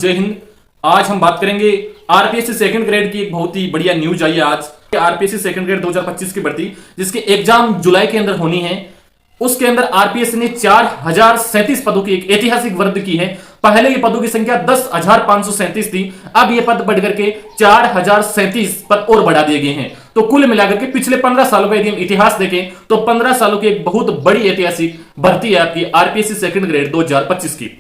जय हिंद। आज हम बात करेंगे आरपीएससी सेकंड ग्रेड की एक बहुत ही बढ़िया न्यूज आई है आज। आरपीएससी सेकंड ग्रेड 2025 की भर्ती जिसके एग्जाम जुलाई के अंदर होनी है, उसके अंदर आरपीएससी ने 4037 पदों की एक ऐतिहासिक वृद्धि की है। पहले ये पदों की संख्या 10,537 थी, अब ये पद बढ़ करके 4037 पद और बढ़ा दिए गए हैं। तो कुल मिलाकर के पिछले 15 सालों का यदि हम इतिहास देखें तो 15 सालों की एक बहुत बड़ी ऐतिहासिक भर्ती है आपकी आरपीएससी सेकंड ग्रेड 2025 की।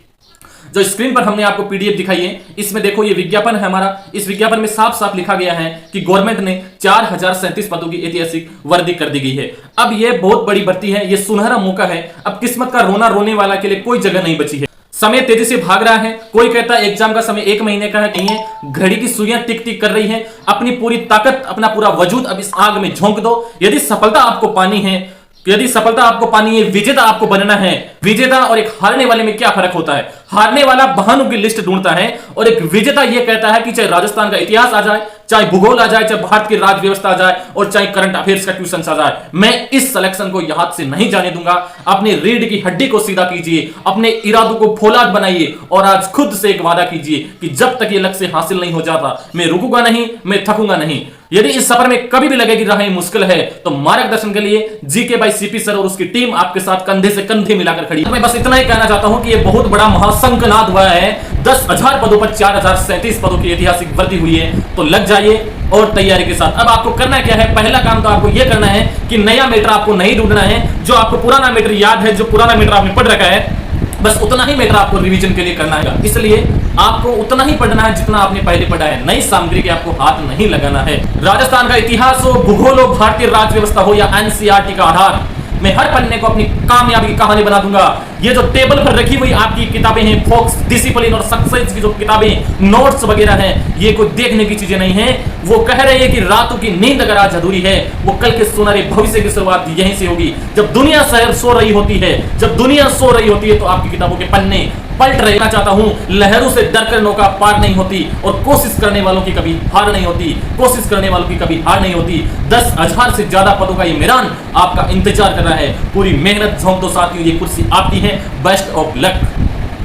जो स्क्रीन पर हमने आपको पीडीएफ दिखाई है, इसमें देखो ये विज्ञापन है हमारा। इस विज्ञापन में साफ साफ लिखा गया है कि गवर्नमेंट ने 4037 पदों की ऐतिहासिक वृद्धि कर दी गई है। अब ये बहुत बड़ी भर्ती है, ये सुनहरा मौका है। अब किस्मत का रोना रोने वाला के लिए कोई जगह नहीं बची है। समय तेजी से भाग रहा है। कोई कहता है एग्जाम का समय 1 महीने का है, नहीं है। घड़ी की सुइयां टिक टिक कर रही हैं। अपनी पूरी ताकत, अपना पूरा वजूद अब इस आग में झोंक दो। यदि सफलता आपको पानी है, विजेता आपको बनना है। विजेता और एक हारने वाले में क्या फर्क होता है? हारने वाला बहानों की लिस्ट ढूंढता है और एक विजेता यह कहता है कि चाहे राजस्थान का इतिहास आ जाए, चाहे भूगोल आ जाए, चाहे भारत की राज व्यवस्था आ जाए और चाहे करंट अफेयर्स का ट्यूशन आ जाए, मैं इस सिलेक्शन को यहां से नहीं जाने दूंगा। अपनी रीढ़ की हड्डी को सीधा कीजिए, अपने इरादों को फौलाद बनाइए और आज खुद से एक वादा कीजिए कि जब तक यह लक्ष्य हासिल नहीं हो जाता मैं रुकूंगा नहीं, मैं थकूंगा नहीं। यदि इस सफर में कभी भी लगे कि राह मुश्किल है तो मार्गदर्शन के लिए जीके बाय सीपी सर और उसकी टीम आपके साथ कंधे से कंधे मिलाकर खड़ी है। मैं बस इतना ही कहना चाहता हूं कि यह बहुत बड़ा महासंकनाद हुआ है। 10,000 पदों पर 4037 पदों की ऐतिहासिक वृद्धि हुई है। तो लग जाइए और तैयारी के साथ। अब आपको करना क्या है? पहला काम तो आपको यह करना है कि नया मैटर आपको नहीं ढूंढना है। जो आपको पुराना मैटर याद है, जो पुराना मैटर आपने पढ़ रखा है, बस उतना ही मैटर आपको रिवीजन के लिए करना है। इसलिए आपको उतना ही पढ़ना है जितना आपने पहले पढ़ा है। नई सामग्री के आपको हाथ नहीं लगाना है। राजस्थान का इतिहास हो, भूगोल हो, भारतीय राज्य व्यवस्था हो या एनसीईआरटी का आधार, मैं हर पन्ने को अपनी कामयाबी की कहानी बना दूंगा। ये जो टेबल पर रखी हुई आपकी किताबें हैं, फोकस, डिसिप्लिन और सक्सेस की जो किताबें, नोट्स वगैरह हैं, ये कोई देखने की चीजें नहीं हैं। वो कह रहे हैं कि रातों की नींद अगर आज अधूरी है, वो कल के सुनहरे भविष्य की शुरुआत यहीं से होगी। जब दुनिया सो रही होती है, जब दुनिया सो रही होती है तो आपकी किताबों के पन्ने पलट रहना चाहता हूं। लहरों से डरकर नौका पार नहीं होती और कोशिश करने वालों की कभी हार नहीं होती। कोशिश करने वालों की कभी हार नहीं होती। 10,000 से ज्यादा पदों का ये मैदान आपका इंतजार कर रहा है। पूरी मेहनत झोंक दो साथियों, ये कुर्सी आपकी है। Best of luck.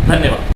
धन्यवाद।